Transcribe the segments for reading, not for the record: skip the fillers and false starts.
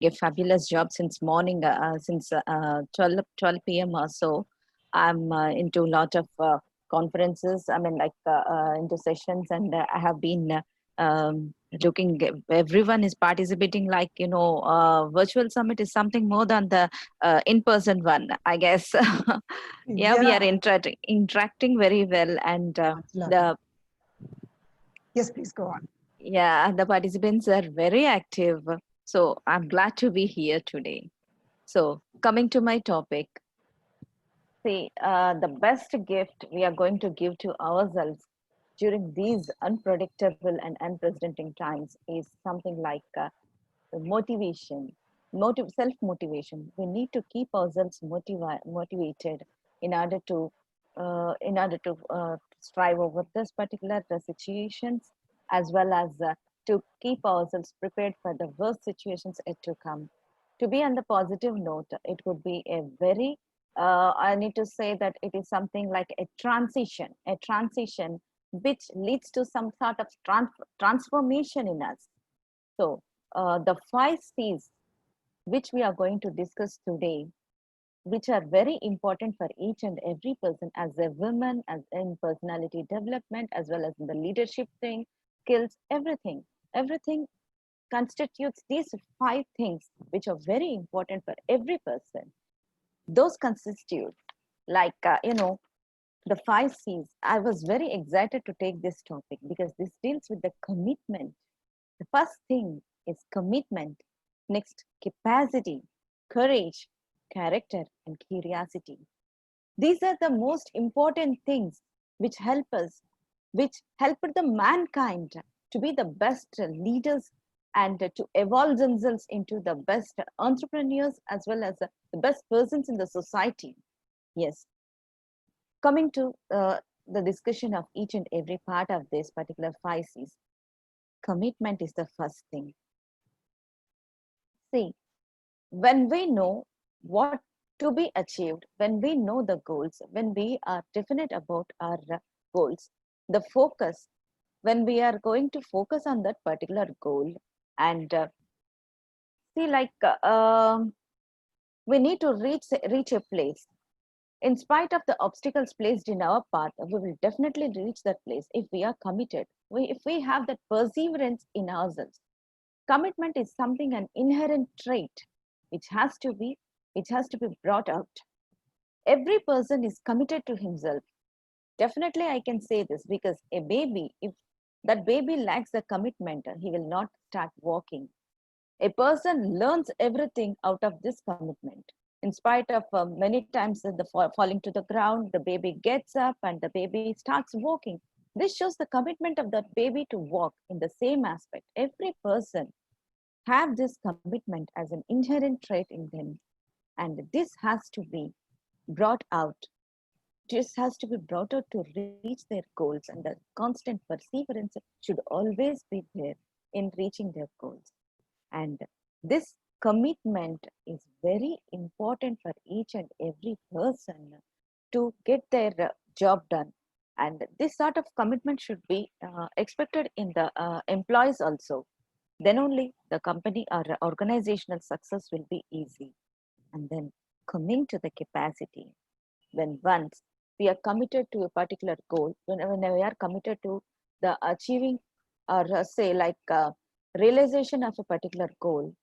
a fabulous job since morning, since 12 p.m. or so. I'm into a lot of conferences. I mean, like into sessions, and I have been looking. Everyone is participating. Like virtual summit is something more than the in-person one, I guess. Yeah, we are Yeah, interacting very well, and lovely. the Yes, please go on. yeah, the participants are very active. So I'm glad to be here today. So coming to my topic, see, the best gift we are going to give to ourselves during these unpredictable and unprecedented times is something like the motivation, self-motivation. We need to keep ourselves motivated in order to strive over this particular situations, as well as to keep ourselves prepared for the worst situations yet to come. To be on the positive note, it would be a very I need to say that it is something like a transition which leads to some sort of transformation in us. So, the five C's which we are going to discuss today, which are very important for each and every person as a woman, as in personality development, as well as in the leadership thing, skills, everything constitutes these five things which are very important for every person. Those constitute like the five C's. I was very excited to take this topic because this deals with the commitment. The first thing is commitment. Next, capacity, courage, character, and curiosity. These are the most important things which help us, which help the mankind to be the best leaders and to evolve themselves into the best entrepreneurs as well as the best persons in the society. Yes, coming to the discussion of each and every part of this particular five C's, commitment is the first thing. See, when we know what to be achieved, when we know the goals, when we are definite about our goals, the focus, when we are going to focus on that particular goal, and see, like we need to reach a place. In spite of the obstacles placed in our path, we will definitely reach that place if we are committed. If we have that perseverance in ourselves. Commitment is something an inherent trait which has to be brought out. Every person is committed to himself. Definitely I can say this because a baby, if that baby lacks the commitment, he will not start walking. A person learns everything out of this commitment. In spite of many times the falling to the ground, the baby gets up and the baby starts walking. This shows the commitment of that baby to walk. In the same aspect, every person have this commitment as an inherent trait in them, and this has to be brought out. This has to be brought out to reach their goals, and the constant perseverance should always be there in reaching their goals. And this commitment is very important for each and every person to get their job done. And this sort of commitment should be expected in the employees also. Then only the company or organizational success will be easy. And then coming to the capacity, when once we are committed to a particular goal, when we are committed to the achieving or say like realization of a particular goal,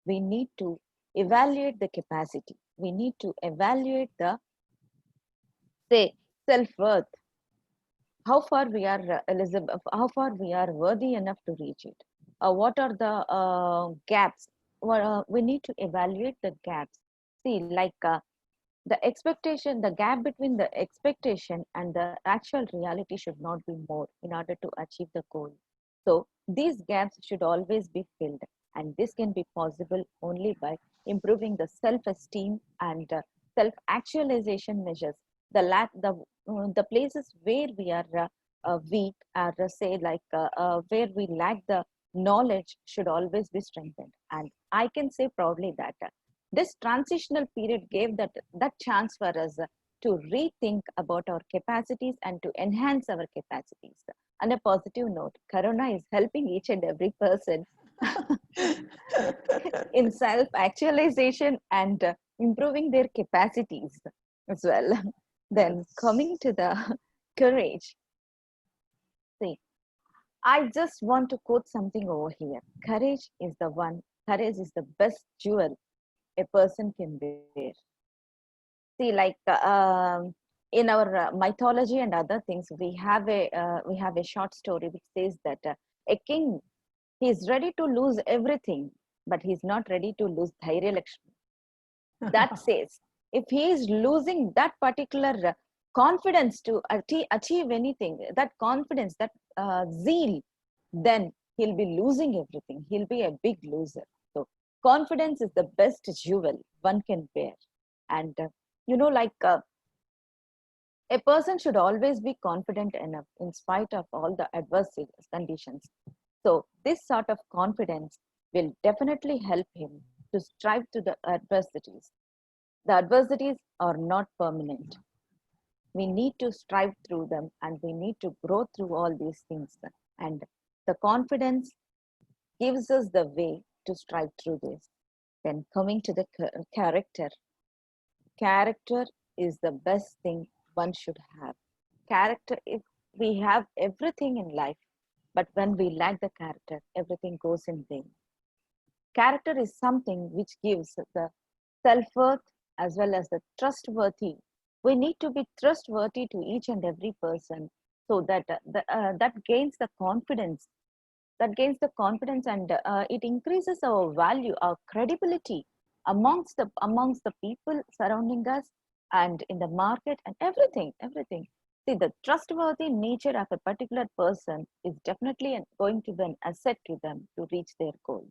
we need to evaluate the capacity. We need to evaluate the say self-worth, how far we are Elizabeth, how far we are worthy enough to reach it. What are the gaps? We need to evaluate the gaps. See, like the expectation, the gap between the expectation and the actual reality should not be more in order to achieve the goal. So these gaps should always be filled, and this can be possible only by improving the self-esteem and self-actualization measures. The places where we are weak, or say like where we lack the knowledge, should always be strengthened. And I can say proudly that this transitional period gave that chance for us to rethink about our capacities and to enhance our capacities. On a positive note, Corona is helping each and every person in self-actualization and improving their capacities as well. Then coming to the courage. See, I just want to quote something over here. Courage is the best jewel a person can wear. See, like in our mythology and other things, we have a short story which says that a king, he is ready to lose everything, but he's not ready to lose Dhairya Lakshmi. That says, if he is losing that particular confidence to achieve anything, that confidence, that zeal, then he'll be losing everything. He'll be a big loser. So confidence is the best jewel one can wear. And like a person should always be confident enough in spite of all the adverse conditions. So this sort of confidence will definitely help him to strive to the adversities. The adversities are not permanent. We need to strive through them and we need to grow through all these things. And the confidence gives us the way to strive through this. Then coming to the character. Character is the best thing one should have. Character, if we have everything in life, but when we lack the character, everything goes in vain. Character is something which gives the self-worth as well as the trustworthy. We need to be trustworthy to each and every person so that that gains the confidence. That gains the confidence and it increases our value, our credibility amongst the people surrounding us and in the market and everything. See, the trustworthy nature of a particular person is definitely going to be an asset to them to reach their goals.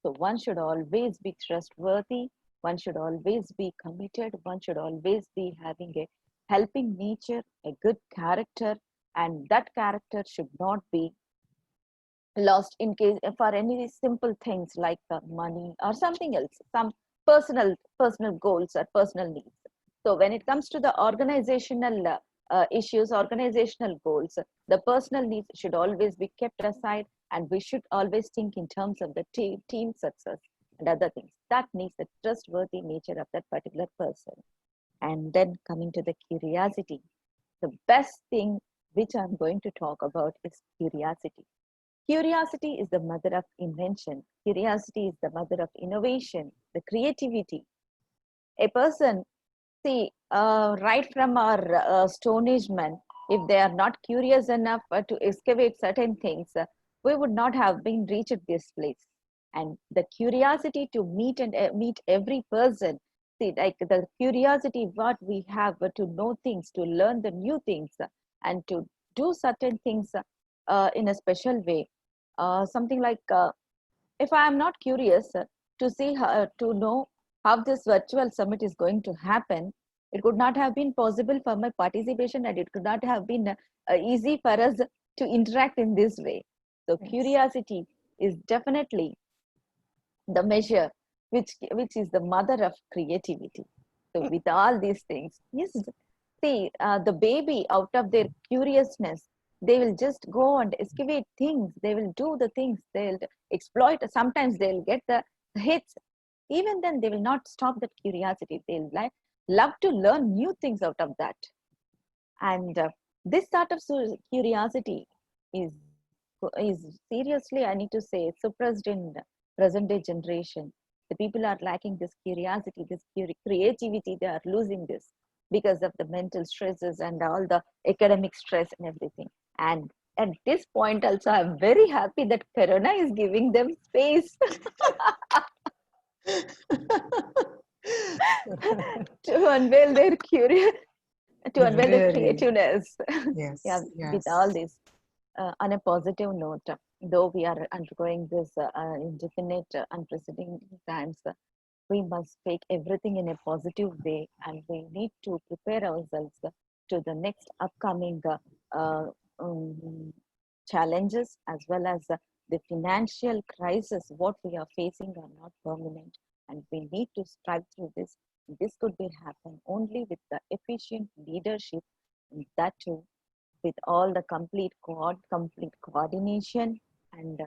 So one should always be trustworthy, one should always be committed, one should always be having a helping nature, a good character, and that character should not be lost in case for any simple things like money or something else, some personal goals or personal needs. So when it comes to the organizational issues, organizational goals, the personal needs should always be kept aside, and we should always think in terms of the team success and other things. That needs the trustworthy nature of that particular person. And then coming to the curiosity, the best thing which I'm going to talk about is curiosity. Curiosity is the mother of invention. Curiosity is the mother of innovation, the creativity. A person, see, right from our Stone Age men, if they are not curious enough to excavate certain things, we would not have been reached this place. And the curiosity to meet every person, see, like the curiosity what we have to know things, to learn the new things, and to do certain things in a special way. Something like if I am not curious to see how, to know how this virtual summit is going to happen, it could not have been possible for my participation and it could not have been easy for us to interact in this way. So Yes. curiosity is definitely the measure which is the mother of creativity. So with all these things, yes, see, the baby out of their curiousness, they will just go and excavate things. They will do the things. They'll exploit. Sometimes they'll get the hits. Even then, they will not stop that curiosity. They'll love to learn new things out of that. And this sort of curiosity is seriously, I need to say, suppressed in present day generation. The people are lacking this curiosity, this creativity. They are losing this because of the mental stresses and all the academic stress and everything. And at this point, also, I'm very happy that Corona is giving them space to unveil their to unveil their Really. creativeness. Yeah, Yes. with all Yes. this. On a positive note, though we are undergoing this indefinite, unprecedented times, we must take everything in a positive way and we need to prepare ourselves to the next upcoming uh, um, challenges as well as the financial crisis. What we are facing are not permanent and we need to strive through this. This could be happen only with the efficient leadership, and that too with all the complete coordination and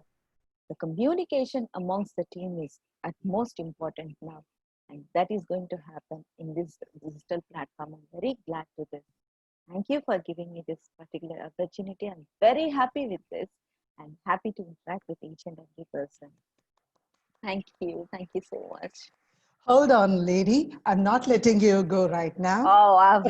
The communication amongst the team is at most important now. And that is going to happen in this digital platform. I'm very glad to this. Thank you for giving me this particular opportunity. I'm very happy with this and happy to interact with each and every person. Thank you. Thank you so much. Hold on, lady. I'm not letting you go right now. Oh,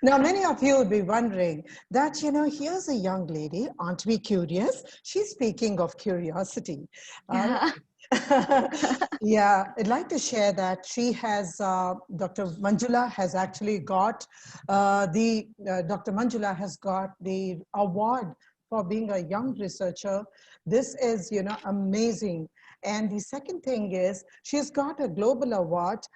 Now, many of you would be wondering that, here's a young lady. Aren't we curious? She's speaking of curiosity. Yeah, I'd like to share that she has, Dr. Manjula has actually got Dr. Manjula has got the award for being a young researcher. This is, amazing. And the second thing is she's got a global award.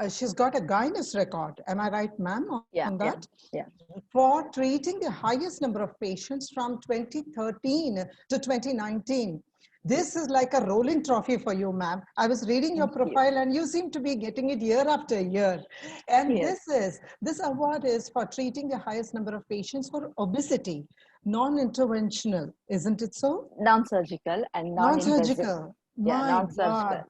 She's got a Guinness record. Am I right, ma'am, on that? Yeah. For treating the highest number of patients from 2013 to 2019. This is like a rolling trophy for you, ma'am. I was reading your profile and you seem to be getting it year after year. And this award is for treating the highest number of patients for obesity, non-interventional, isn't it so? Non-surgical and non-surgical. Non-surgical.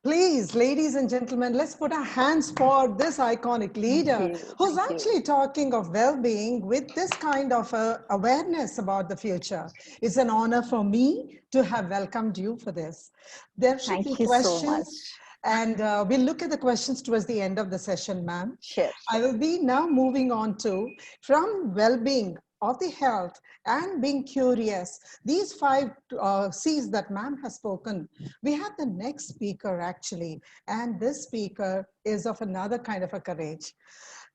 Please, ladies and gentlemen, let's put our hands for this iconic leader who's actually talking of well-being with this kind of awareness about the future. It's an honor for me to have welcomed you for this. There should be questions. So much. And we'll look at the questions towards the end of the session, ma'am. Sure. I will be now moving on to from well-being of the health and being curious, these 5 C's that ma'am has spoken. We have the next speaker actually, and this speaker is of another kind of a courage.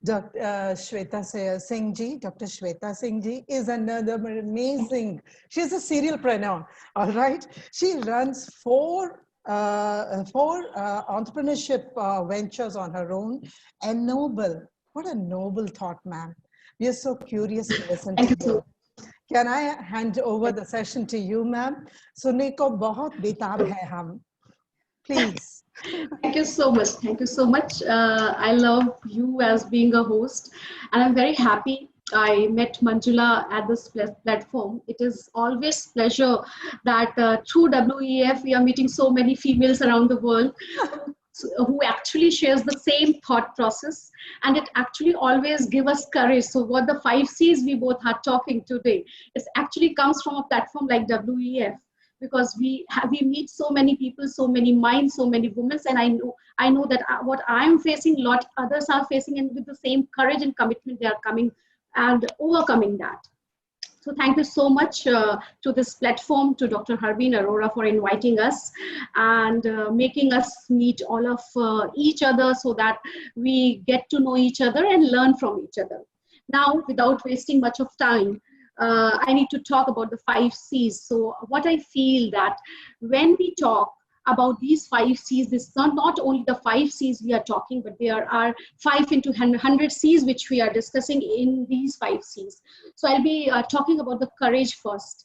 Dr. Shweta Singh ji, Dr. Shweta Singh ji is another amazing, she's a serialpreneur, all right? She runs 4 entrepreneurship ventures on her own, and noble. What a noble thought, ma'am. We are so curious to listen to you. Can I hand over the session to you, ma'am? सुनने को बहुत बेताब है हम. Please. Thank you so much. Thank you so much. I love you as being a host, and I'm very happy I met Manjula at this platform. It is always pleasure that through WEF we are meeting so many females around the world who actually shares the same thought process, and it actually always give us courage. So what the 5 C's we both are talking today is actually comes from a platform like WEF, because we meet so many people, so many minds, so many women, and I know that what I'm facing, a lot others are facing, and with the same courage and commitment they are coming and overcoming that. So thank you so much to this platform, to Dr. Harbeen Arora for inviting us and making us meet all of each other so that we get to know each other and learn from each other. Now, without wasting much of time, I need to talk about the 5 C's. So what I feel that when we talk about these 5 C's, this is not only the 5 C's we are talking, but there are 5 into 100 C's which we are discussing in these 5 C's. So I'll be talking about the courage first.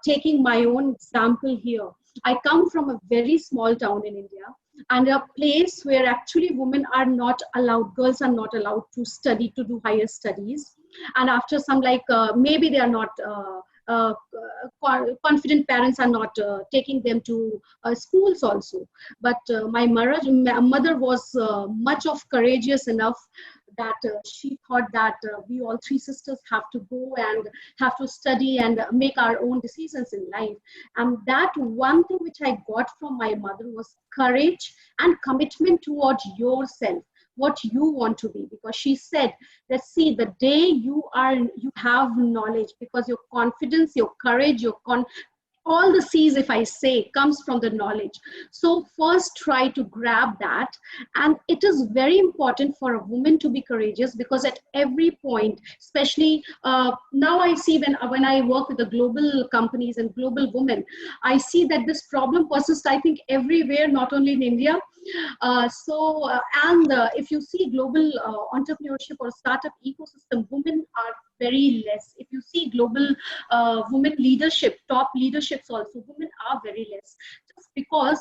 Taking my own example here. I come from a very small town in India, and a place where actually women are not allowed, girls are not allowed to study, to do higher studies. And after some maybe they are not confident, parents are not taking them to schools also. But my mother was much of courageous enough that she thought that we all 3 sisters have to go and have to study and make our own decisions in life. And that one thing which I got from my mother was courage and commitment towards yourself, what you want to be, because she said that, see, the day you have knowledge, because your confidence, your courage, all the C's, if I say, comes from the knowledge. So first try to grab that. And it is very important for a woman to be courageous, because at every point, especially now I see when I work with the global companies and global women, I see that this problem persists, I think, everywhere, not only in India. If you see global entrepreneurship or startup ecosystem, women are very less. If you see global women leadership, top leaderships also, women are very less. Just because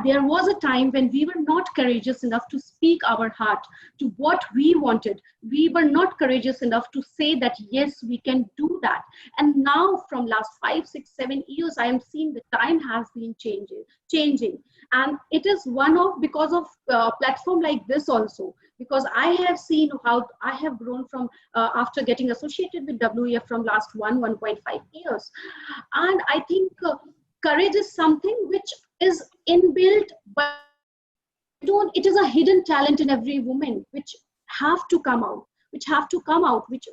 There was a time when we were not courageous enough to speak our heart to what we wanted. We were not courageous enough to say that, yes, we can do that. And now from last 5, 6, 7 years, I am seeing the time has been changing. And it is because of platform like this also, because I have seen how I have grown from after getting associated with WEF from last 1.5 years. And I think courage is something which is inbuilt, but it is a hidden talent in every woman which have to come out, which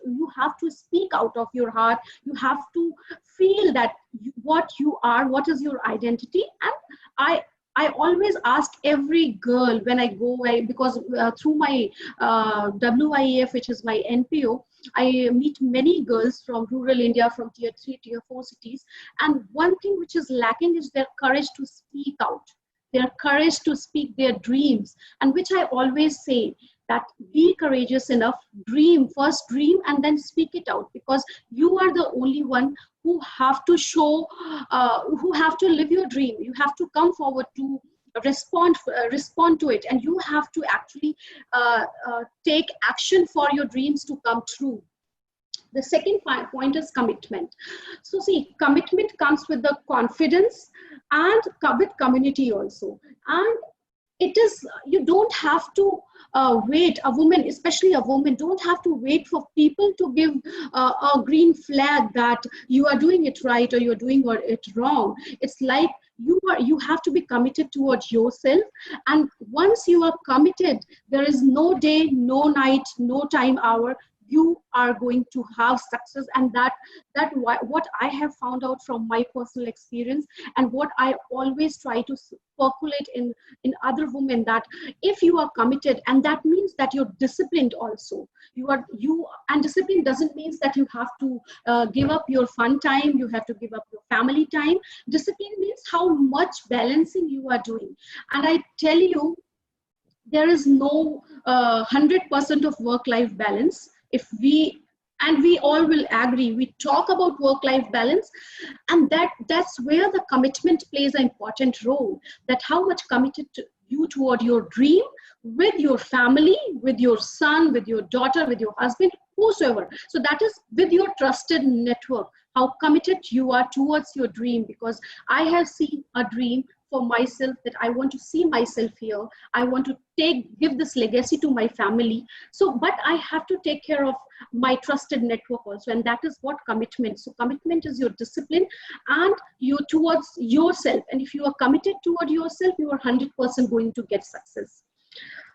you have to speak out of your heart. You have to feel that what you are, what is your identity. And I always ask every girl when I go away, because through my WIF, which is my NPO, I meet many girls from rural India, from tier 3, tier 4 cities. And one thing which is lacking is their courage to speak out, their courage to speak their dreams. And which I always say that be courageous enough, first dream and then speak it out, because you are the only one who have to show, who have to live your dream. You have to come forward to respond to it, and you have to actually take action for your dreams to come true. The second point is commitment. So see, commitment comes with the confidence and with community also. And it is, you don't have to wait, a woman, especially a woman, don't have to wait for people to give a green flag that you are doing it right or you're doing it wrong. It's like you have to be committed towards yourself. And once you are committed, there is no day, no night, no time, hour, you are going to have success. And that what I have found out from my personal experience, and what I always try to percolate in other women, that if you are committed, and that means that you're disciplined also. And discipline doesn't mean that you have to give up your fun time, you have to give up your family time. Discipline means how much balancing you are doing. And I tell you, there is no 100% of work-life balance. If we all will agree, we talk about work-life balance, and that's where the commitment plays an important role. That how much committed you toward your dream, with your family, with your son, with your daughter, with your husband, whosoever. So that is with your trusted network, how committed you are towards your dream. Because I have seen a dream for myself, that I want to see myself here. I want to give this legacy to my family. So, but I have to take care of my trusted network also. And that is what commitment. So commitment is your discipline and you towards yourself. And if you are committed toward yourself, you are 100% going to get success.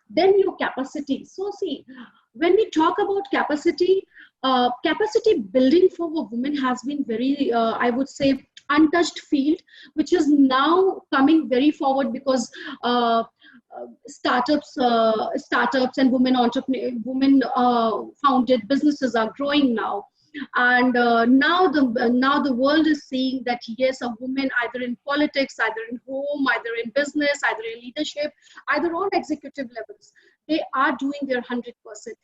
Then your capacity. So see, when we talk about capacity, capacity building for a woman has been very, I would say, untouched field, which is now coming very forward, because startups and women founded businesses are growing now. And now the world is seeing that yes, a woman, either in politics, either in home, either in business, either in leadership, either on executive levels, they are doing their 100%.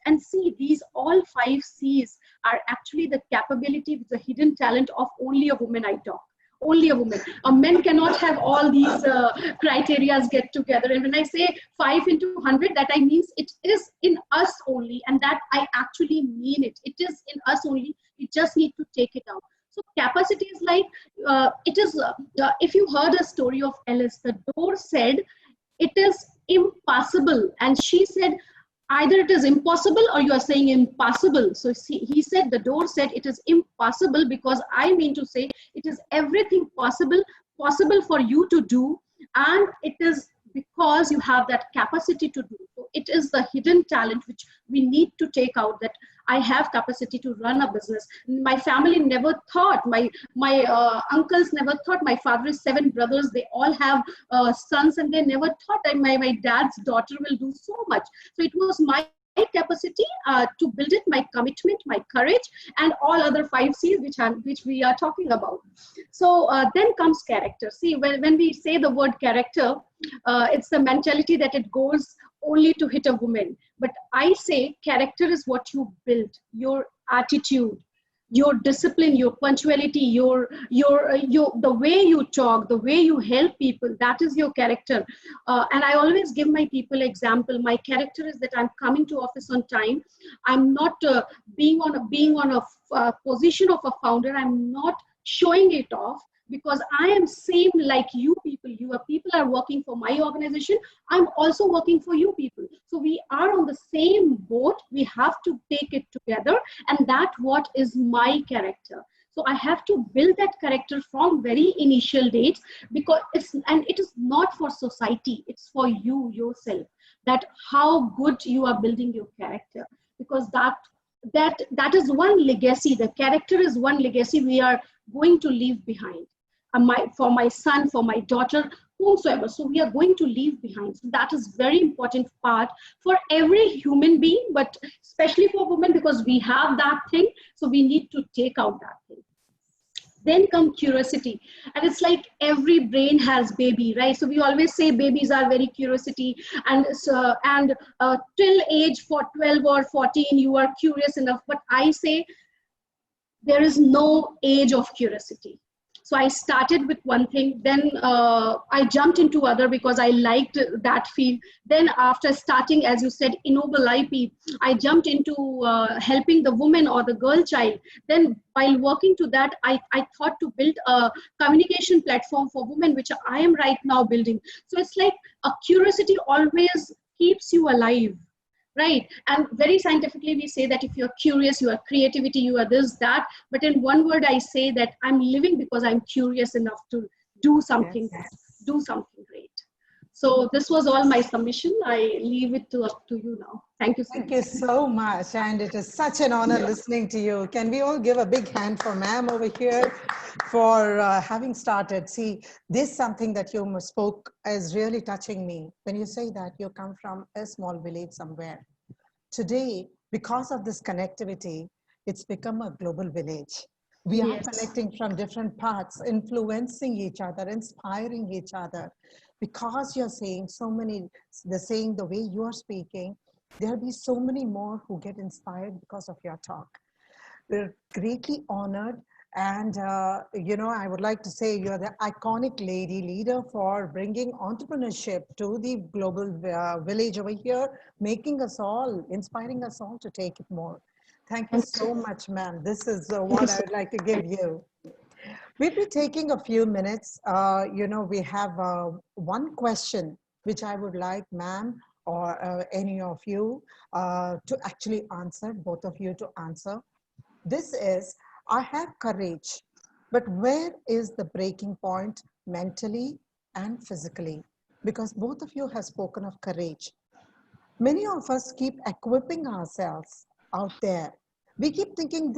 And see, these all 5 C's are actually the capability, the hidden talent of only a woman. I talk only a woman. A man cannot have all these criterias get together. And when I say 5 into 100, that I means it is in us only, and that I actually mean it. It is in us only. We just need to take it out. So capacity is like, it is, if you heard a story of Alice, the door said, it is impossible. And she said, either it is impossible or you are saying impossible. So he said, the door said it is impossible, because I mean to say it is everything possible for you to do. And it is because you have that capacity to do. So it is the hidden talent which we need to take out, that I have capacity to run a business. My family never thought, my uncles never thought. My father is 7 brothers. They all have sons, and they never thought that my dad's daughter will do so much. So it was my capacity to build it, my commitment, my courage, and all other 5 C's which we are talking about. So then comes character. See, when we say the word character, it's the mentality that it goes only to hit a woman. But I say character is what you build, your attitude, your discipline, your punctuality, the way you talk, the way you help people, that is your character. And I always give my people example. My character is that I'm coming to office on time. I'm not being on a position of a founder. I'm not showing it off, because I am same like you people. You people are working for my organization. I'm also working for you people. So we are on the same boat. We have to take it together, and that what is my character. So I have to build that character from very initial dates, because it is not for society, it's for you yourself, that how good you are building your character, because that is one legacy. The character is one legacy we are going to leave behind. For my son, for my daughter, whomsoever. So we are going to leave behind. So that is very important part for every human being, but especially for women, because we have that thing. So we need to take out that thing. Then come curiosity. And it's like every brain has baby, right? So we always say babies are very curiosity. And till age for 12 or 14, you are curious enough. But I say there is no age of curiosity. So I started with one thing, then I jumped into other because I liked that field. Then after starting, as you said, Ennoble IP, I jumped into helping the woman or the girl child. Then while working to that, I thought to build a communication platform for women, which I am right now building. So it's like a curiosity always keeps you alive. Right. And very scientifically, we say that if you're curious, you are creativity, you are this, that. But in one word, I say that I'm living because I'm curious enough to do something, do something great. So this was all my submission. I leave it up to you now. Thank you so much. Thank you so much. And it is such an honor listening to you. Can we all give a big hand for ma'am over here for having started? See, this something that you spoke is really touching me. When you say that you come from a small village somewhere. Today, because of this connectivity, it's become a global village. We are connecting from different parts, influencing each other, inspiring each other. Because you're saying so many, the way you are speaking, there'll be so many more who get inspired because of your talk. We're greatly honored. And, I would like to say you're the iconic leader for bringing entrepreneurship to the global village over here, making us all, inspiring us all to take it more. Thank you so much, ma'am. This is what I would like to give you. We'll be taking a few minutes. We have one question, which I would like ma'am or any of you to actually answer, both of you to answer. This is, I have courage, but where is the breaking point mentally and physically? Because both of you have spoken of courage. Many of us keep equipping ourselves out there. We keep thinking,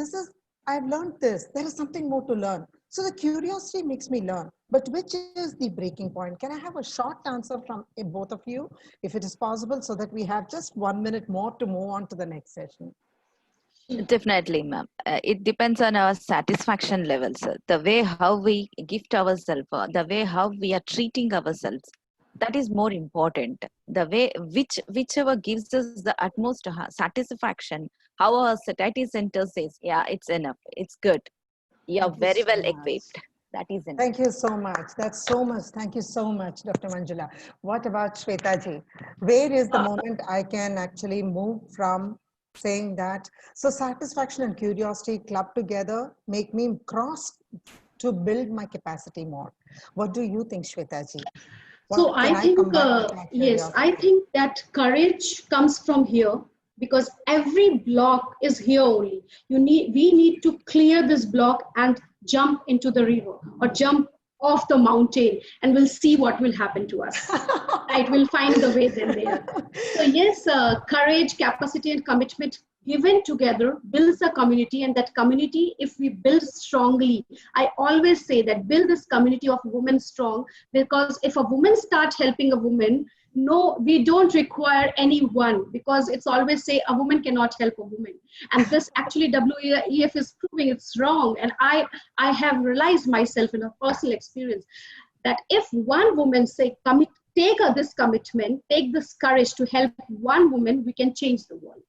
I've learned this, there is something more to learn. So the curiosity makes me learn, but which is the breaking point? Can I have a short answer from both of you, if it is possible, so that we have just 1 minute more to move on to the next session? Definitely, ma'am. It depends on our satisfaction levels. The way how we gift ourselves, the way how we are treating ourselves, that is more important. The way whichever gives us the utmost satisfaction, how our satiety center says, yeah, it's enough, it's good. You're very well equipped. That is enough. Thank you so much. That's so much. Thank you so much, Dr. Manjula. What about Shwetaji? Where is the moment I can actually move from saying that? So satisfaction and curiosity club together make me cross to build my capacity more. What do you think, Shwetaji? So I think, yes, I think that courage comes from here, because every block is here only. We need to clear this block and jump into the river or jump off the mountain, and we'll see what will happen to us. Right, we'll find the way then there. So yes, courage, capacity, and commitment given together builds a community, and that community, if we build strongly, I always say that build this community of women strong, because if a woman starts helping a woman, no, we don't require anyone, because it's always say a woman cannot help a woman. And this actually WEF is proving it's wrong. And I have realized myself in a personal experience that if one woman say, take this commitment, take this courage to help one woman, we can change the world.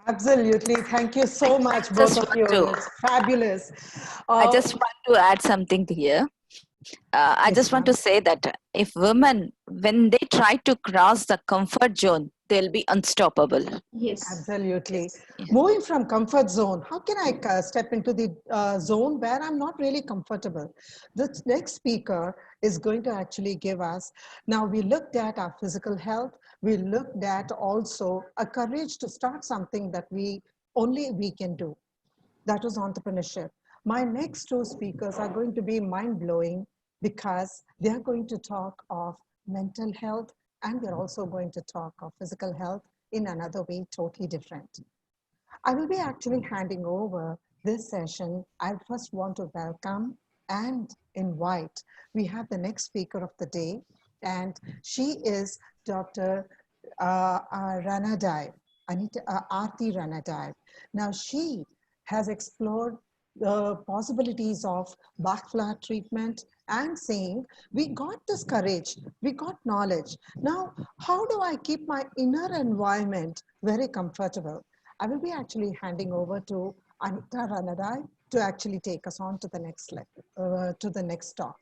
Absolutely. Thank you so much, both Just of want you. to, It's fabulous. I just want to add something here. I Yes, just want ma'am. to say that if women, when they try to cross the comfort zone, they'll be unstoppable. Yes. Absolutely. Yes. Yeah. Moving from comfort zone, how can I step into the zone where I'm not really comfortable? The next speaker is going to actually give us. Now, we looked at our physical health. We looked at also a courage to start something that only we can do. That was entrepreneurship. My next two speakers are going to be mind blowing because they're going to talk of mental health and they're also going to talk of physical health in another way, totally different. I will be actually handing over this session. I first want to welcome and invite. We have the next speaker of the day, and she is Dr. Ranadive, Anita, Aarti Ranadive. Now, she has explored the possibilities of back flat treatment and saying, we got this courage, we got knowledge. Now, how do I keep my inner environment very comfortable? I will be actually handing over to Anita Ranadai to actually take us on to the next to the next talk.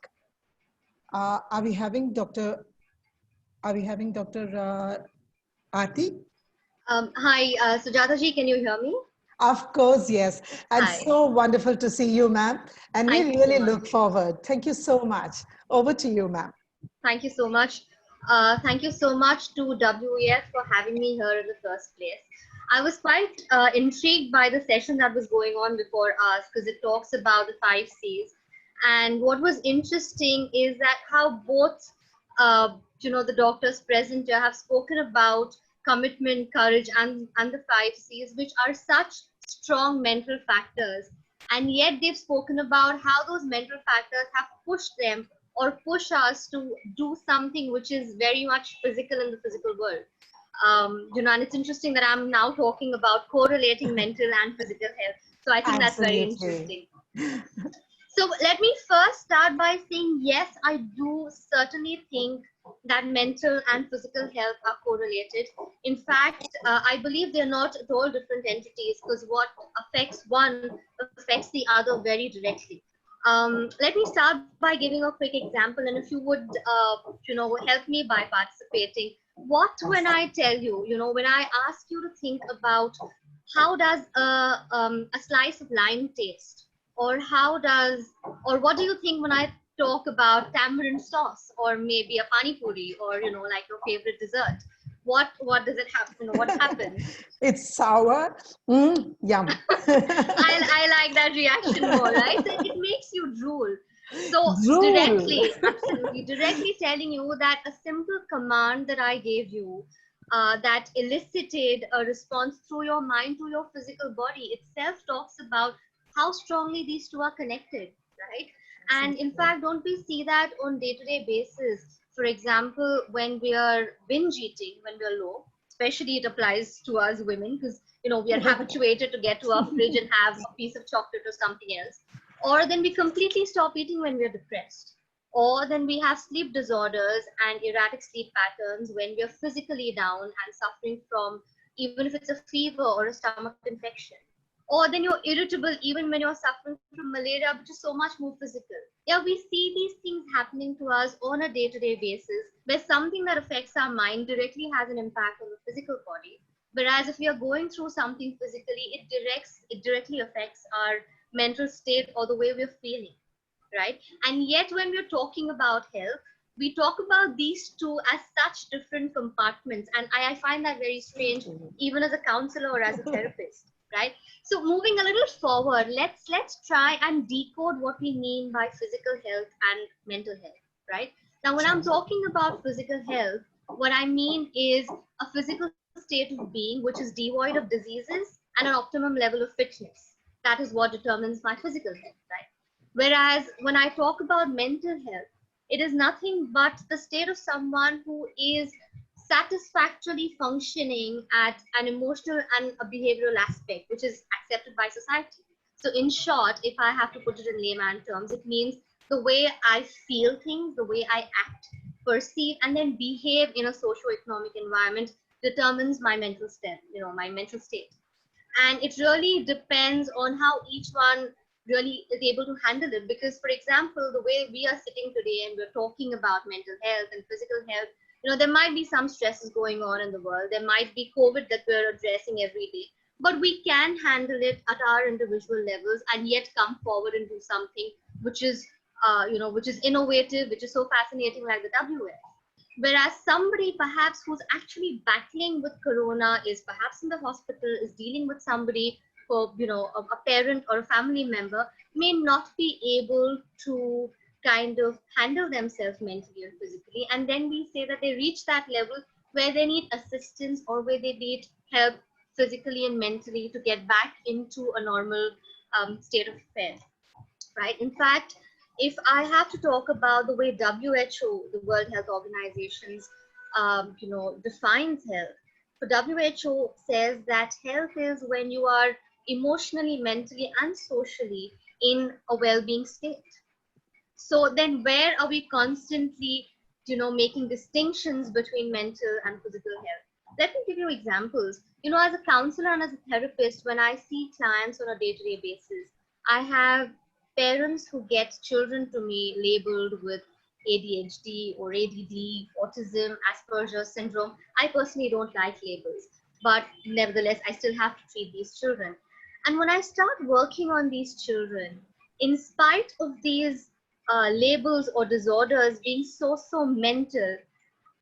Are we having Dr. Are we having Dr. Aarti? Hi, Sujata ji, can you hear me? Of course, yes. And Hi, so wonderful to see you, ma'am. And we thank you so really much. look forward. Thank you so much. Over to you, ma'am. Thank you so much. Thank you so much to WEF for having me here in the first place. I was quite intrigued by the session that was going on before us because it talks about the 5 C's. And what was interesting is that how both, the doctors present here have spoken about commitment, courage, and the 5 C's, which are such strong mental factors. And yet they've spoken about how those mental factors have pushed them or push us to do something which is very much physical in the physical world. And it's interesting that I'm now talking about correlating mental and physical health. So I think that's very Absolutely. interesting. So let me first start by saying, yes, I do certainly think that mental and physical health are correlated. In fact, I believe they're not at all different entities because what affects one affects the other very directly. Let me start by giving a quick example, and if you would, help me by participating. What when I tell you, when I ask you to think about how does a slice of lime taste, or how does, or what do you think when I talk about tamarind sauce, or maybe a pani puri, or like your favorite dessert? What does it happen? What happens? It's sour. Yum. I like that reaction more, right? So it makes you drool. So Drool. directly, absolutely, directly telling you that a simple command that I gave you, that elicited a response through your mind to your physical body itself talks about how strongly these two are connected, right? And in fact, don't we see that on day-to-day basis? For example, when we are binge eating, when we are low, especially it applies to us women because we are habituated to get to our fridge and have a piece of chocolate or something else, or then we completely stop eating when we're depressed, or then we have sleep disorders and erratic sleep patterns when we're physically down and suffering from, even if it's a fever or a stomach infection, or then you're irritable even when you're suffering from malaria, which is so much more physical. Yeah, we see these things happening to us on a day-to-day basis where something that affects our mind directly has an impact on the physical body. Whereas if we are going through something physically, it directly affects our mental state or the way we're feeling, right? And yet when we're talking about health, we talk about these two as such different compartments. And I find that very strange, even as a counselor or as a therapist, right? So moving a little forward, let's try and decode what we mean by physical health and mental health, right? Now, when I'm talking about physical health, what I mean is a physical state of being which is devoid of diseases and an optimum level of fitness. That is what determines my physical health, right? Whereas when I talk about mental health, it is nothing but the state of someone who is satisfactorily functioning at an emotional and a behavioral aspect, which is accepted by society. So, in short, if I have to put it in layman terms, it means the way I feel things, the way I act, perceive, and then behave in a socio-economic environment determines my mental state, my mental state. And it really depends on how each one really is able to handle it. Because, for example, the way we are sitting today and we're talking about mental health and physical health, there might be some stresses going on in the world. There might be COVID that we're addressing every day, but we can handle it at our individual levels and yet come forward and do something which is, which is innovative, which is so fascinating, like the WS. Whereas somebody perhaps who's actually battling with corona, is perhaps in the hospital, is dealing with somebody for, a parent or a family member, may not be able to kind of handle themselves mentally or physically. And then we say that they reach that level where they need assistance or where they need help physically and mentally to get back into a normal state of affairs, right? In fact, if I have to talk about the way WHO, the World Health Organization's, defines health, so WHO says that health is when you are emotionally, mentally, and socially in a well-being state. So then where are we constantly, making distinctions between mental and physical health? Let me give you examples. As a counselor and as a therapist, when I see clients on a day-to-day basis, I have parents who get children to me labeled with ADHD or ADD, autism, Asperger's syndrome. I personally don't like labels, but nevertheless, I still have to treat these children. And when I start working on these children, in spite of these labels or disorders being so mental,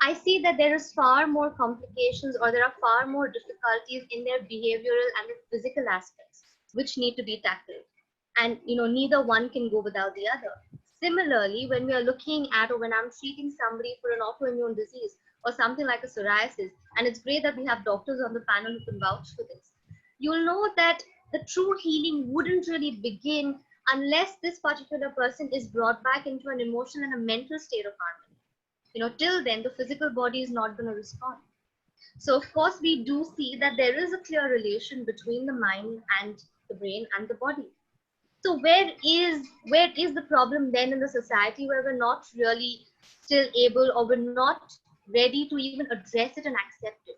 I see that there is far more complications, or there are far more difficulties in their behavioral and the physical aspects which need to be tackled. And neither one can go without the other. Similarly, when we are looking at, or when I'm treating somebody for an autoimmune disease or something like a psoriasis, and it's great that we have doctors on the panel who can vouch for this, you'll know that the true healing wouldn't really begin unless this particular person is brought back into an emotional and a mental state of harmony. Till then, the physical body is not going to respond. So, of course, we do see that there is a clear relation between the mind and the brain and the body. So, where is the problem then in the society, where we're not really still able, or we're not ready to even address it and accept it?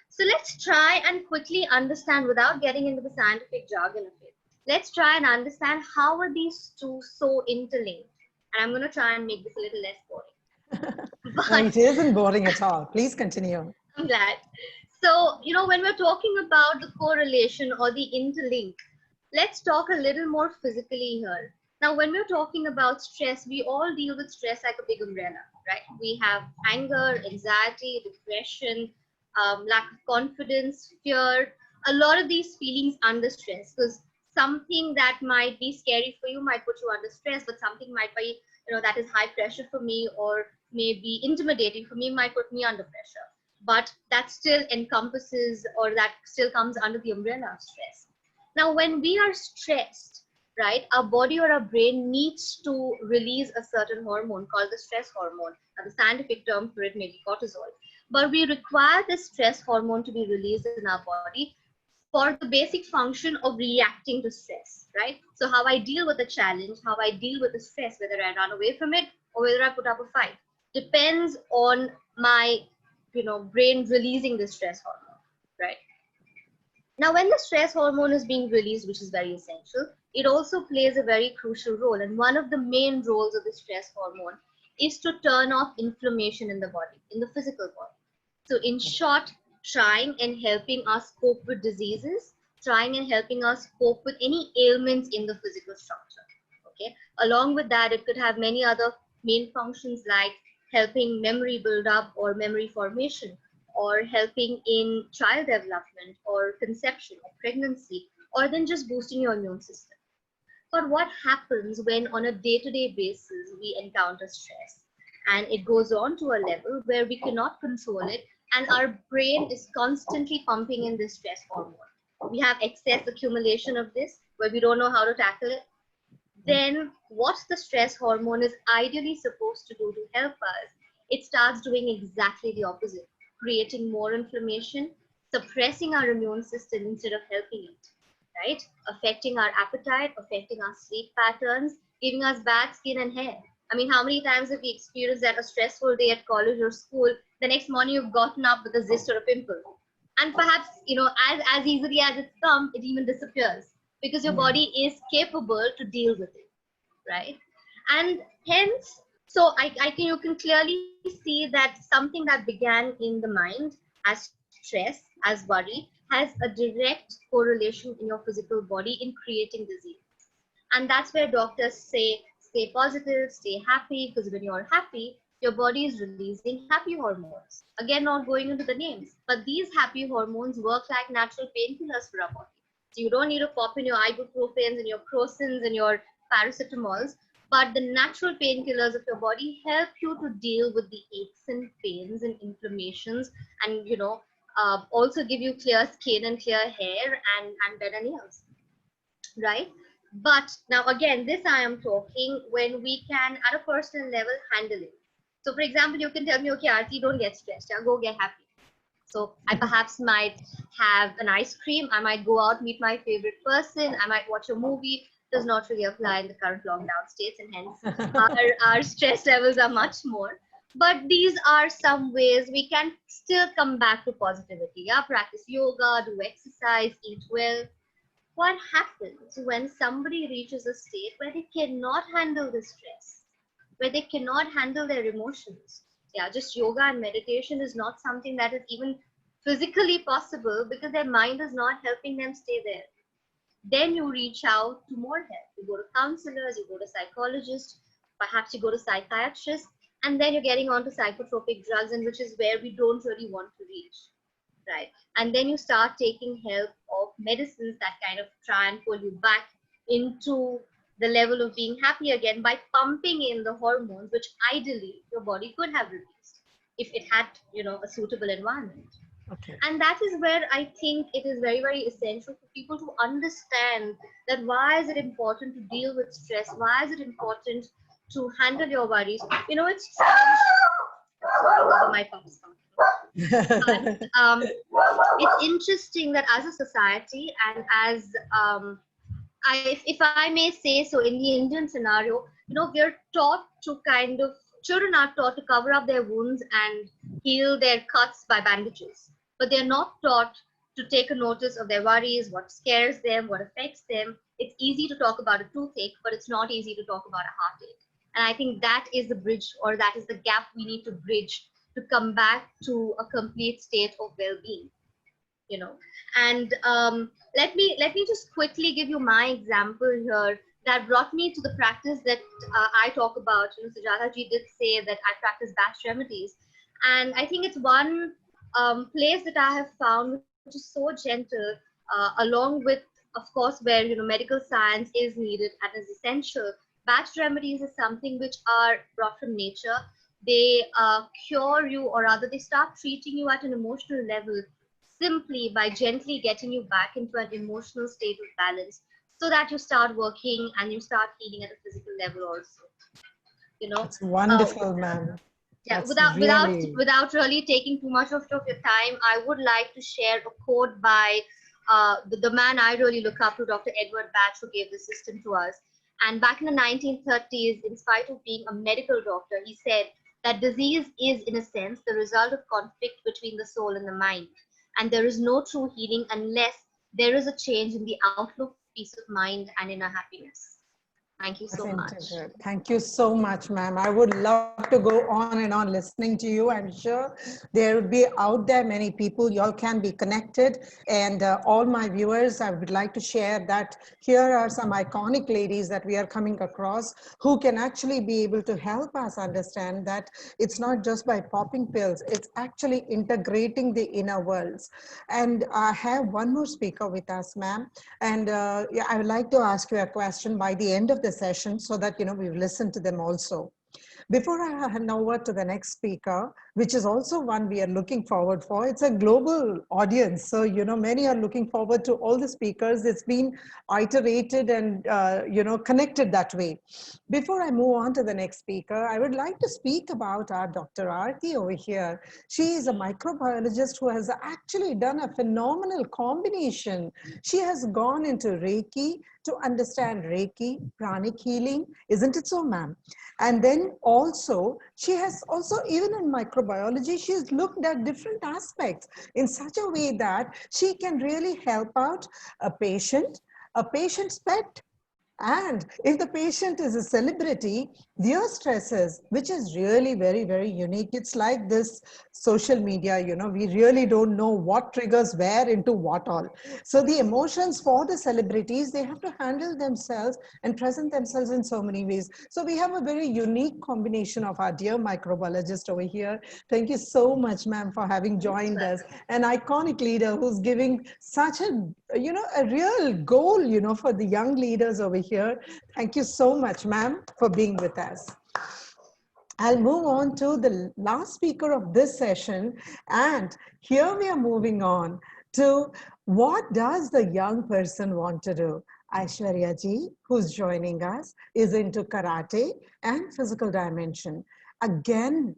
So let's try and quickly understand, without getting into the scientific jargon of it. Let's try and understand how are these two so interlinked. And I'm going to try and make this a little less boring. No, it isn't boring at all. Please continue. I'm glad. So, when we're talking about the correlation or the interlink, let's talk a little more physically here. Now, when we're talking about stress, we all deal with stress like a big umbrella, right? We have anger, anxiety, depression, lack of confidence, fear, a lot of these feelings under stress, because something that might be scary for you might put you under stress, but something might be, that is high pressure for me, or maybe intimidating for me, might put me under pressure. But that still encompasses, or that still comes under the umbrella of stress. Now, when we are stressed, right, our body or our brain needs to release a certain hormone called the stress hormone. Now, the scientific term for it may be cortisol. But we require this stress hormone to be released in our body for the basic function of reacting to stress, right? So how I deal with a challenge, how I deal with the stress, whether I run away from it or whether I put up a fight, depends on my, brain releasing the stress hormone, right? Now, when the stress hormone is being released, which is very essential, it also plays a very crucial role. And one of the main roles of the stress hormone is to turn off inflammation in the body, in the physical body. So in short, trying and helping us cope with diseases, trying and helping us cope with any ailments in the physical structure. Okay. Along with that, it could have many other main functions like helping memory build up or memory formation, or helping in child development or conception or pregnancy, or then just boosting your immune system. But what happens when on a day-to-day basis we encounter stress and it goes on to a level where we cannot control it, and our brain is constantly pumping in this stress hormone? We have excess accumulation of this where we don't know how to tackle it. Then what the stress hormone is ideally supposed to do to help us, it starts doing exactly the opposite, creating more inflammation, suppressing our immune system instead of helping it, right? Affecting our appetite, affecting our sleep patterns, giving us bad skin and hair. I mean, how many times have we experienced that a stressful day at college or school, the next morning you've gotten up with a zest or a pimple? And perhaps, as easily as it's come, it even disappears because your body is capable to deal with it, right? And hence, so you can clearly see that something that began in the mind as stress, as worry, has a direct correlation in your physical body in creating disease. And that's where doctors say, stay positive, stay happy, because when you're happy, your body is releasing happy hormones. Again, not going into the names, but these happy hormones work like natural painkillers for our body. So you don't need to pop in your ibuprofens and your crocins and your paracetamols, but the natural painkillers of your body help you to deal with the aches and pains and inflammations, and also give you clear skin and clear hair and better nails, right? But now again, this I am talking when we can at a personal level handle it. So for example, you can tell me, okay, Aarti, don't get stressed, yeah, go get happy. So I perhaps might have an ice cream, I might go out, meet my favorite person, I might watch a movie. Does not really apply in the current lockdown states, and hence our stress levels are much more. But these are some ways we can still come back to positivity. Yeah, practice yoga, do exercise, eat well. What happens when somebody reaches a state where they cannot handle the stress, where they cannot handle their emotions? Yeah, just yoga and meditation is not something that is even physically possible because their mind is not helping them stay there. Then you reach out to more help. You go to counselors, you go to psychologists, perhaps you go to psychiatrists, and then you're getting onto psychotropic drugs, and which is where we don't really want to reach, right? And then you start taking help of medicines that kind of try and pull you back into the level of being happy again by pumping in the hormones which ideally your body could have released if it had a suitable environment. Okay. And that is where I think it is very, very essential for people to understand that why is it important to deal with stress, why is it important to handle your worries. It's strange. Sorry, my pups. But it's interesting that as a society and as if I may say so, in the Indian scenario, we're taught to children are taught to cover up their wounds and heal their cuts by bandages, but they're not taught to take a notice of their worries, what scares them, what affects them. It's easy to talk about a toothache, but it's not easy to talk about a heartache. And I think that is the bridge, or that is the gap we need to bridge to come back to a complete state of well-being. And let me just quickly give you my example here that brought me to the practice that I talk about. Sujata ji did say that I practice Bach remedies, and I think it's one place that I have found which is so gentle, along with, of course, where medical science is needed and is essential. Bach remedies is something which are brought from nature. They cure you, or rather they start treating you at an emotional level simply by gently getting you back into an emotional state of balance, so that you start working and you start healing at a physical level also. It's wonderful, ma'am. Yeah, That's without really taking too much of your time, I would like to share a quote by the man I really look up to, Dr. Edward Bach, who gave the system to us. And back in the 1930s, in spite of being a medical doctor, he said that disease is, in a sense, the result of conflict between the soul and the mind. And there is no true healing unless there is a change in the outlook, peace of mind, and inner happiness. Thank you so much. Thank you so much, ma'am. I would love to go on and on listening to you. I'm sure there would be out there many people. Y'all can be connected. And all my viewers, I would like to share that here are some iconic ladies that we are coming across who can actually be able to help us understand that it's not just by popping pills, it's actually integrating the inner worlds. And I have one more speaker with us, ma'am. And yeah, I would like to ask you a question by the end of the session so that we've listened to them also. Before I hand over to the next speaker, which is also one we are looking forward for, it's a global audience. So, many are looking forward to all the speakers. It's been iterated and, connected that way. Before I move on to the next speaker, I would like to speak about our Dr. Aarti over here. She is a microbiologist who has actually done a phenomenal combination. She has gone into Reiki to understand Reiki, pranic healing. Isn't it so, ma'am? And then also, she has also, even in microbiology, she's looked at different aspects in such a way that she can really help out a patient's pet, and if the patient is a celebrity, their stresses, which is really very, very unique. It's like this social media, you know, we really don't know what triggers where into what all. So the emotions for the celebrities, they have to handle themselves and present themselves in so many ways. So we have a very unique combination of our dear microbiologist over here. Thank you so much, ma'am, for having joined us. An iconic leader who's giving such a, you know, a real goal, you know, for the young leaders over here. Thank you so much, ma'am, for being with us. I'll move on to the last speaker of this session. And here we are moving on to what does the young person want to do? Aishwarya ji, who's joining us, is into karate and physical dimension. Again,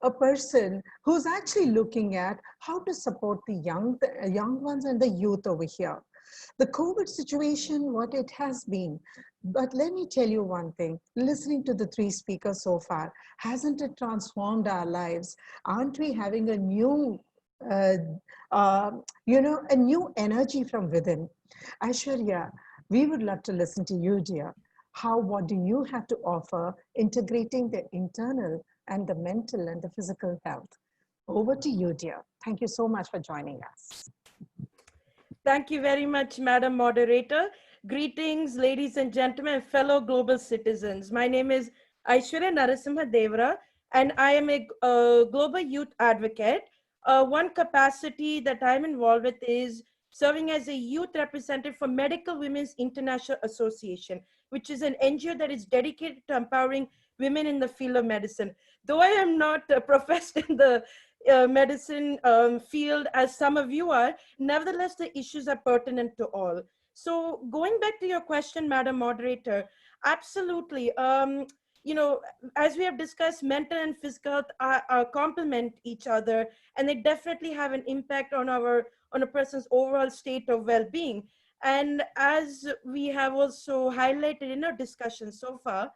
a person who's actually looking at how to support the young ones and the youth over here. The COVID situation, what it has been. But let me tell you one thing, listening to the three speakers so far, hasn't it transformed our lives? Aren't we having a new, you know, a new energy from within? Aishwarya, we would love to listen to you, dear. What do you have to offer integrating the internal and the mental and the physical health? Over to you, dear. Thank you so much for joining us. Thank you very much, Madam Moderator. Greetings, ladies and gentlemen, fellow global citizens. My name is Aishwarya Narasimha Devara, and I am a global youth advocate. One capacity that I'm involved with is serving as a youth representative for Medical Women's International Association, which is an NGO that is dedicated to empowering women in the field of medicine. Though I am not professed in the medicine field as some of you are, nevertheless, the issues are pertinent to all. So going back to your question, Madam Moderator, absolutely. You know, as we have discussed, mental and physical health complement each other, and they definitely have an impact on a person's overall state of well-being. And as we have also highlighted in our discussion so far,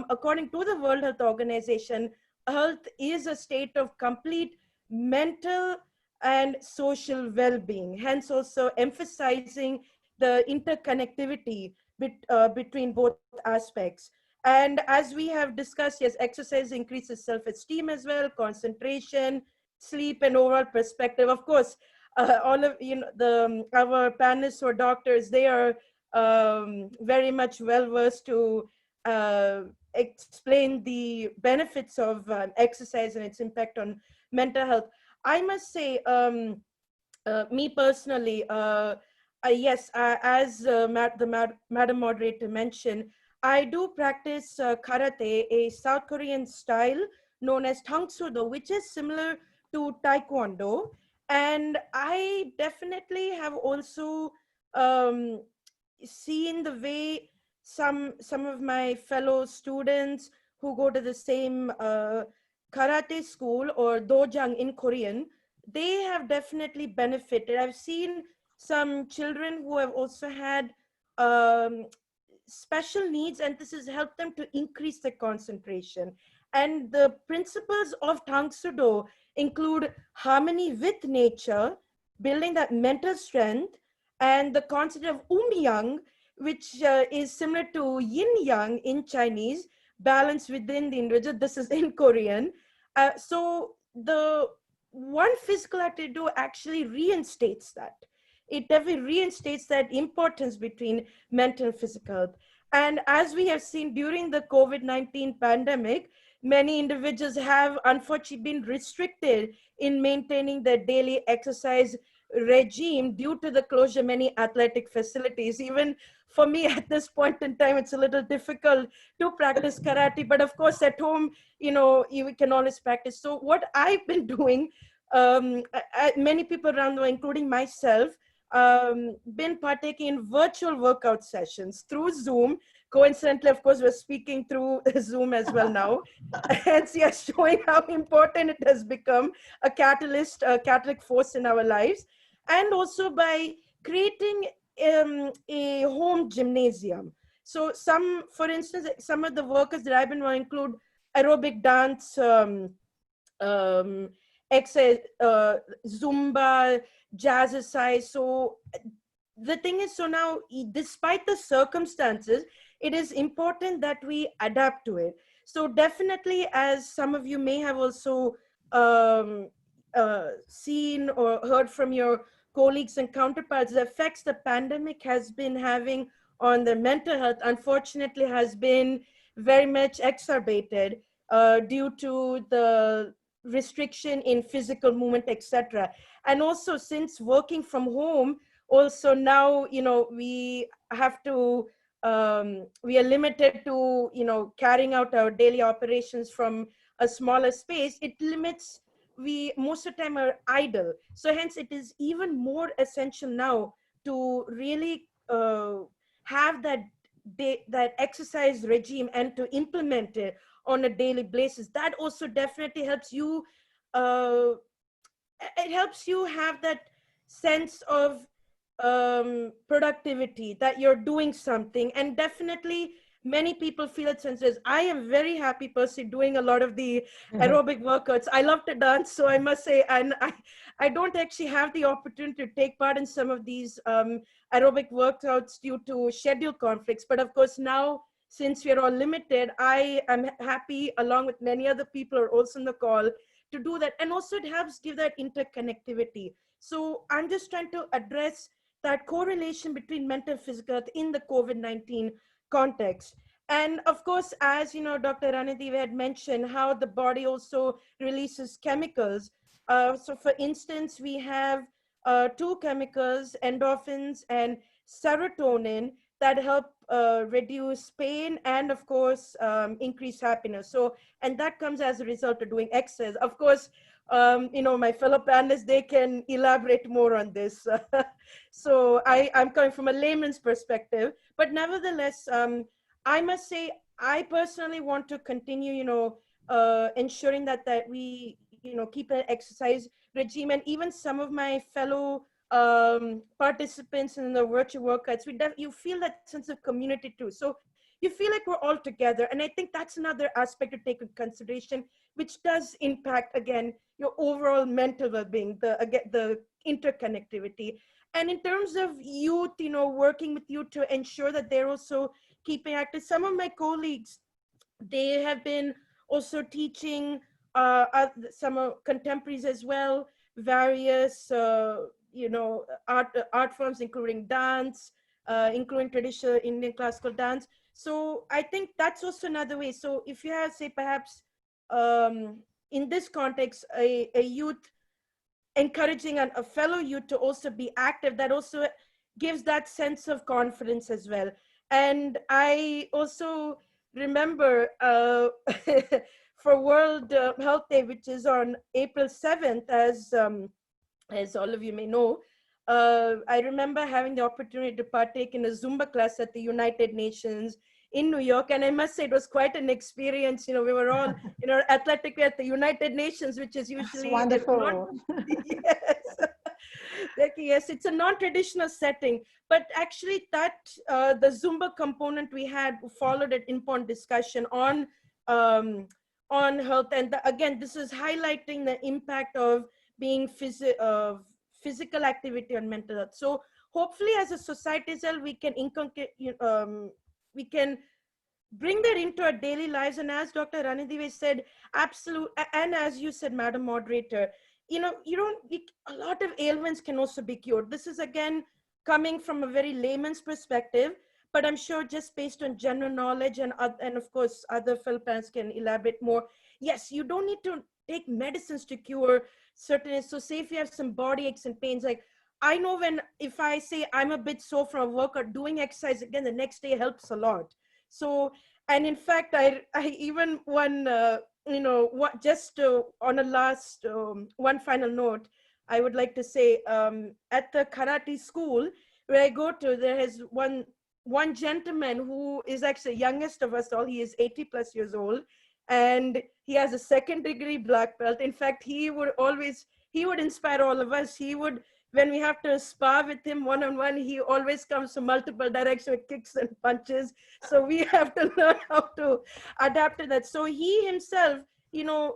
according to the World Health Organization, health is a state of complete mental and social well-being, hence also emphasizing the interconnectivity between both aspects. And as we have discussed, yes, exercise increases self-esteem as well, concentration, sleep, and overall perspective. Of course, all of our panelists or doctors, they are very much well versed to explain the benefits of exercise and its impact on mental health. I must say, me personally, yes, as Madam Moderator mentioned, I do practice karate, a South Korean style known as Tangsudo, which is similar to Taekwondo. And I definitely have also seen the way some of my fellow students who go to the same karate school or dojang in Korean, they have definitely benefited. I've seen some children who have also had special needs, and this has helped them to increase their concentration. And the principles of Tangsudo include harmony with nature, building that mental strength, and the concept of Yang, which is similar to yin yang in Chinese, balance within the individual. This is in Korean. So the one physical activity do actually reinstates that. It definitely reinstates that importance between mental and physical health. And as we have seen during the COVID-19 pandemic, many individuals have unfortunately been restricted in maintaining their daily exercise regime due to the closure of many athletic facilities. Even for me at this point in time, it's a little difficult to practice karate, but of course at home, you know, you can always practice. So what I've been doing, many people around the world, including myself, been partaking in virtual workout sessions through Zoom. Coincidentally, of course, we're speaking through Zoom as well now. Hence, yes, showing how important it has become a catalyst, a catalytic force in our lives. And also by creating a home gymnasium. So for instance, some of the workers that I've been want to include aerobic dance, um, exercise, Zumba, jazzercise. So the thing is, so now, despite the circumstances, it is important that we adapt to it. So definitely, as some of you may have also um, seen or heard from your colleagues and counterparts, the effects the pandemic has been having on their mental health, unfortunately, has been very much exacerbated due to the restriction in physical movement, etc. And also, since working from home, also now, we have to we are limited to carrying out our daily operations from a smaller space. It limits, we most of the time are idle, so hence it is even more essential now to really have that exercise regime and to implement it on a daily basis. That also definitely helps you, uh, it helps you have that sense of productivity, that you're doing something. And definitely many people feel it sense. I am very happy personally doing a lot of the aerobic workouts. I love to dance, so I must say, and I don't actually have the opportunity to take part in some of these aerobic workouts due to schedule conflicts. But of course now, since we are all limited, I am happy, along with many other people who are also on the call, to do that. And also it helps give that interconnectivity. So I'm just trying to address that correlation between mental and physical health in the COVID-19 context. And of course, as you know, Dr. Ranadeva had mentioned how the body also releases chemicals. So for instance, we have two chemicals, endorphins and serotonin, that help reduce pain and of course increase happiness. So, and that comes as a result of doing exercise. Of course, my fellow panelists, they can elaborate more on this. So I'm coming from a layman's perspective, but nevertheless, I must say, I personally want to continue, ensuring that we, keep an exercise regime. And even some of my fellow participants in the virtual workouts, you feel that sense of community too. So you feel like we're all together. And I think that's another aspect to take into consideration, which does impact, again, your overall mental well-being, the interconnectivity. And in terms of youth, working with youth to ensure that they're also keeping active. Some of my colleagues, they have been also teaching some contemporaries as well, various, art forms, including dance, including traditional Indian classical dance. So I think that's also another way. So if you have, say, perhaps in this context, a youth encouraging a fellow youth to also be active, that also gives that sense of confidence as well. And I also remember for World Health Day, which is on April 7th, as all of you may know, I remember having the opportunity to partake in a Zumba class at the United Nations in New York. And I must say, it was quite an experience. We were all, athletically at the United Nations, which is usually— That's wonderful. Yes. Yes, it's a non-traditional setting, but actually the Zumba component we had followed an important discussion on health. And again, this is highlighting the impact of being physical activity on mental health. So hopefully, as a society as well, we can we can bring that into our daily lives. And as Dr. Ranadeva said, absolute, and as you said, Madam Moderator, a lot of ailments can also be cured. This is again coming from a very layman's perspective, but I'm sure just based on general knowledge, and of course other fellow panelists can elaborate more. Yes, you don't need to take medicines to cure certain. So say if you have some body aches and pains, like I know if I say I'm a bit sore from work, or doing exercise again the next day helps a lot. So, and in fact, I even just on a last, one final note, I would like to say, at the karate school where I go to, there is one gentleman who is actually the youngest of us all. He is 80+ years old, and he has a 2nd degree black belt. In fact, he would always he would inspire all of us. He would, when we have to spar with him one-on-one, he always comes from multiple directions with kicks and punches. So we have to learn how to adapt to that. So he himself,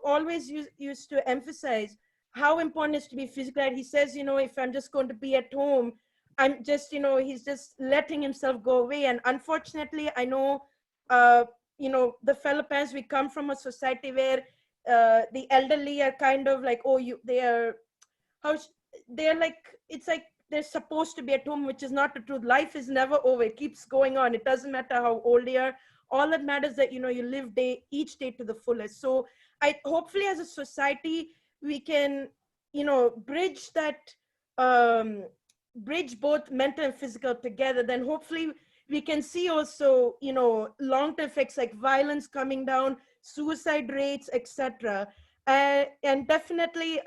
always used to emphasize how important it is to be physical. He says, if I'm just going to be at home, I'm just, he's just letting himself go away. And unfortunately, I know, the fellow parents, we come from a society where the elderly are kind of like, oh, they're like, it's like they're supposed to be at home, which is not the truth. Life is never over. It keeps going on. It doesn't matter how old you are. All that matters that, you live each day to the fullest. So hopefully as a society, we can, bridge that, bridge both mental and physical together. Then hopefully we can see also, long-term effects like violence coming down, suicide rates, etc. And definitely,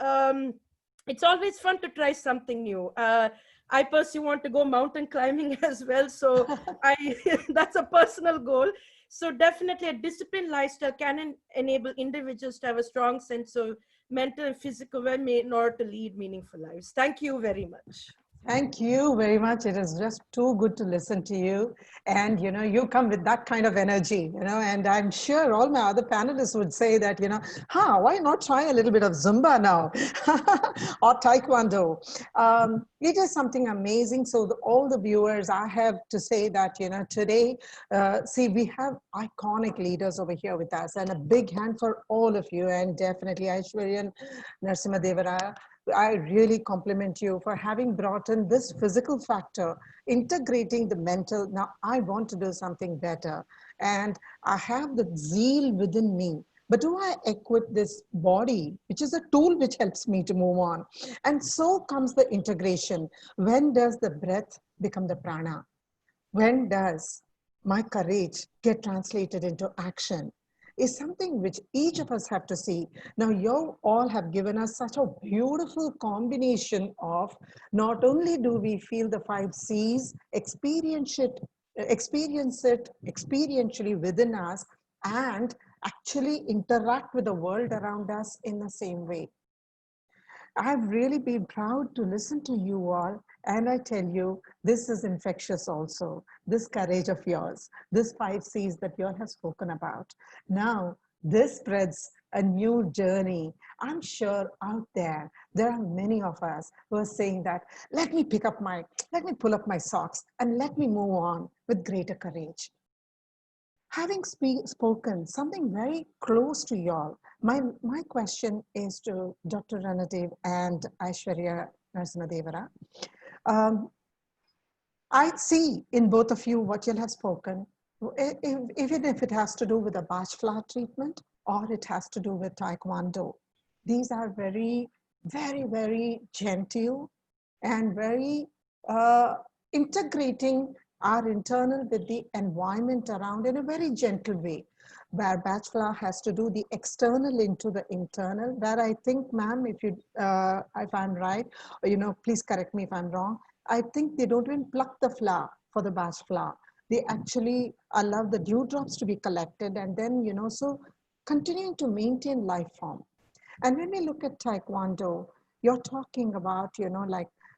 it's always fun to try something new. I personally want to go mountain climbing as well. So that's a personal goal. So definitely a disciplined lifestyle can enable individuals to have a strong sense of mental and physical well-being in order to lead meaningful lives. Thank you very much. Thank you very much. It is just too good to listen to you. And, you come with that kind of energy, and I'm sure all my other panelists would say that, why not try a little bit of Zumba now or Taekwondo? It is something amazing. So all the viewers, I have to say that, today, see, we have iconic leaders over here with us, and a big hand for all of you. And definitely Aishwarya and Narasimha Devaraya, I really compliment you for having brought in this physical factor, integrating the mental. Now, I want to do something better, and I have the zeal within me. But do I equip this body, which is a tool which helps me to move on? And so comes the integration. When does the breath become the prana? When does my courage get translated into action? Is something which each of us have to see. Now, you all have given us such a beautiful combination of not only do we feel the 5 C's, experience it experientially within us, and actually interact with the world around us in the same way. I've really been proud to listen to you all. And I tell you, this is infectious also, this courage of yours, this 5 C's that you all have spoken about. Now, this spreads a new journey. I'm sure out there are many of us who are saying that, let me pull up my socks and let me move on with greater courage. Having spoken something very close to y'all, my question is to Dr. Ranadev and Aishwarya Narasimha. I see in both of you what you'll have spoken, even if it has to do with a Bajpla treatment or it has to do with Taekwondo. These are very, very, very gentle and very integrating our internal with the environment around in a very gentle way, where Bajpla has to do the external into the internal, where I think, ma'am, if I'm right, please correct me if I'm wrong, I think they don't even pluck the flower for the Bajpla. They actually allow the dewdrops to be collected, and then, so continuing to maintain life form. And when we look at Taekwondo, you're talking about,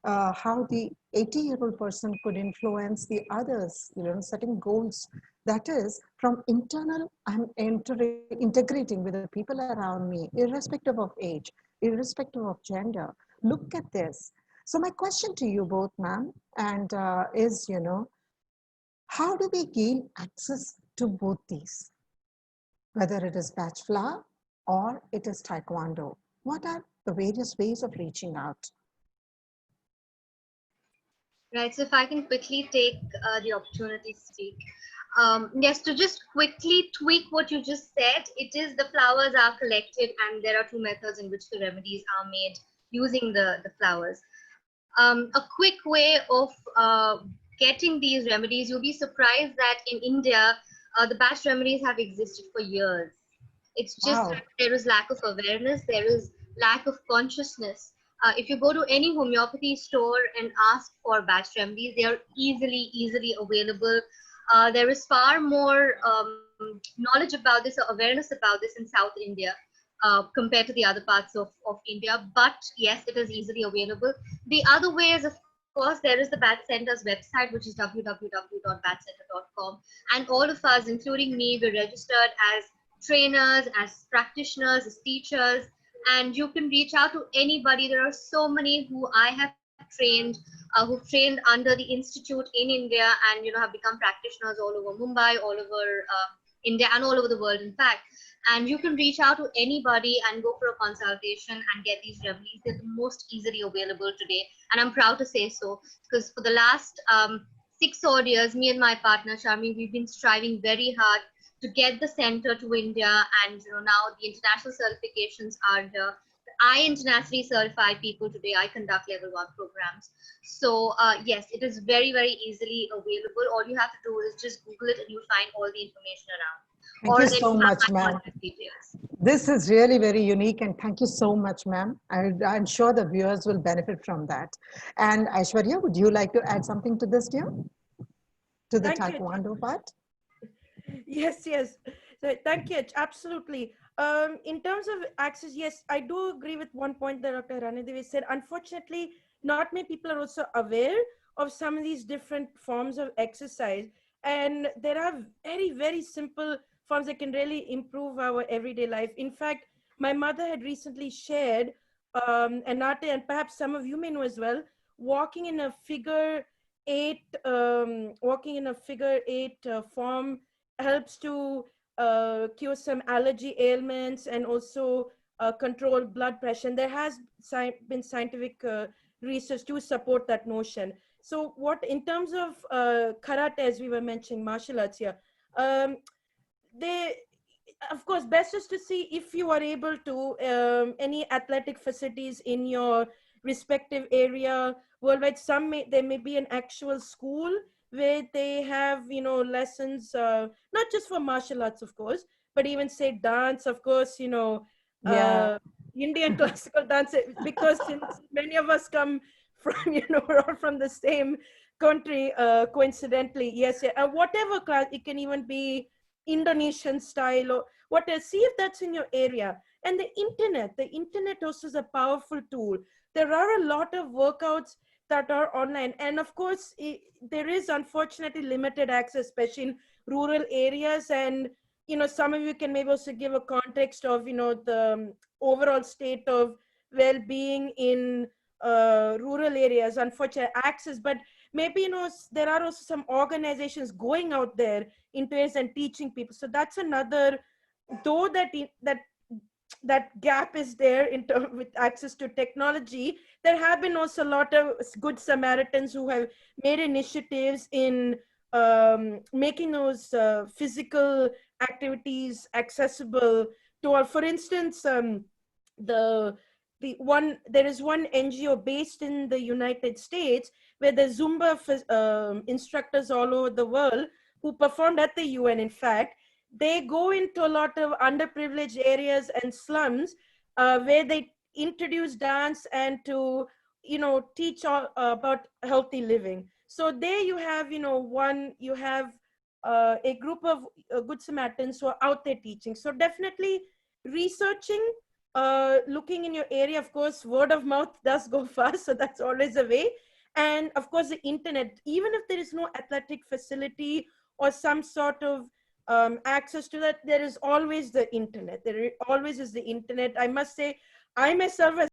how the 80-year-old person could influence the others, setting goals. That is, from internal, I'm integrating with the people around me, irrespective of age, irrespective of gender. Look at this. So my question to you both, ma'am, and is, how do we gain access to both these? Whether it is Bajpla or it is Taekwondo, what are the various ways of reaching out? Right, so if I can quickly take the opportunity to speak. Yes, to just quickly tweak what you just said, it is the flowers are collected and there are 2 methods in which the remedies are made using the flowers. A quick way of getting these remedies, you'll be surprised that in India, the Bach remedies have existed for years. It's just Wow. that there is lack of awareness, there is lack of consciousness. If you go to any homeopathy store and ask for Bach remedies, they are easily available. There is far more knowledge about this or awareness about this in South India. compared to the other parts of India. But yes, it is easily available. The other way is, of course, there is the Bat Center's website, which is www.batcenter.com. And all of us, including me, we're registered as trainers, as practitioners, as teachers, and you can reach out to anybody. There are so many who I have trained, who've trained under the institute in India, and have become practitioners all over Mumbai, all over India, and all over the world, in fact. And you can reach out to anybody and go for a consultation and get these remedies. They're the most easily available today, and I'm proud to say so, because for the last 6 odd years, me and my partner Sharmi, we've been striving very hard to get the center to India, and now the international certifications are here. I internationally certify people today. I conduct level 1 programs. So yes, it is very, very easily available. All you have to do is just Google it and you'll find all the information around. Thank you Then so have much, my ma'am. contact details. This is really very unique, and thank you so much, ma'am. I'm sure the viewers will benefit from that. And Aishwarya, would you like to add something to this, dear? To the Thank you. Taekwondo part? Yes, yes. So thank you. Absolutely. In terms of access, yes, I do agree with one point that Dr. Ranadevi said. Unfortunately, not many people are also aware of some of these different forms of exercise. And there are very, very simple forms that can really improve our everyday life. In fact, my mother had recently shared an art, and perhaps some of you may know as well, walking in a figure eight, form helps to cure some allergy ailments and also control blood pressure. And there has been scientific research to support that notion. So what, in terms of karate, as we were mentioning, martial arts here, they, of course, best is to see if you are able to, any athletic facilities in your respective area worldwide. There may be an actual school where they have, lessons, not just for martial arts, of course, but even say dance, of course, Yeah. Indian classical dance, because since many of us come from, we're all from the same country, coincidentally, yes, yeah. Whatever class, it can even be Indonesian style or whatever. See if that's in your area. And the internet also is a powerful tool. There are a lot of workouts that are online, and of course there is unfortunately limited access, especially in rural areas. And some of you can maybe also give a context of the overall state of well-being in rural areas, unfortunate access. But maybe there are also some organizations going out there into it and teaching people. So that's another, though that gap is there in terms with access to technology. There have been also a lot of good Samaritans who have made initiatives in making those physical activities accessible to all. For instance, there is one NGO based in the United States where the Zumba instructors all over the world who performed at the UN, in fact, they go into a lot of underprivileged areas and slums where they introduce dance and to teach all, about healthy living. So there you have a group of good Samaritans who are out there teaching. So definitely researching, looking in your area. Of course, word of mouth does go fast, so that's always a way. And of course the internet, even if there is no athletic facility or some sort of access to that, there is always the internet. There always is the internet. I must say, I myself, as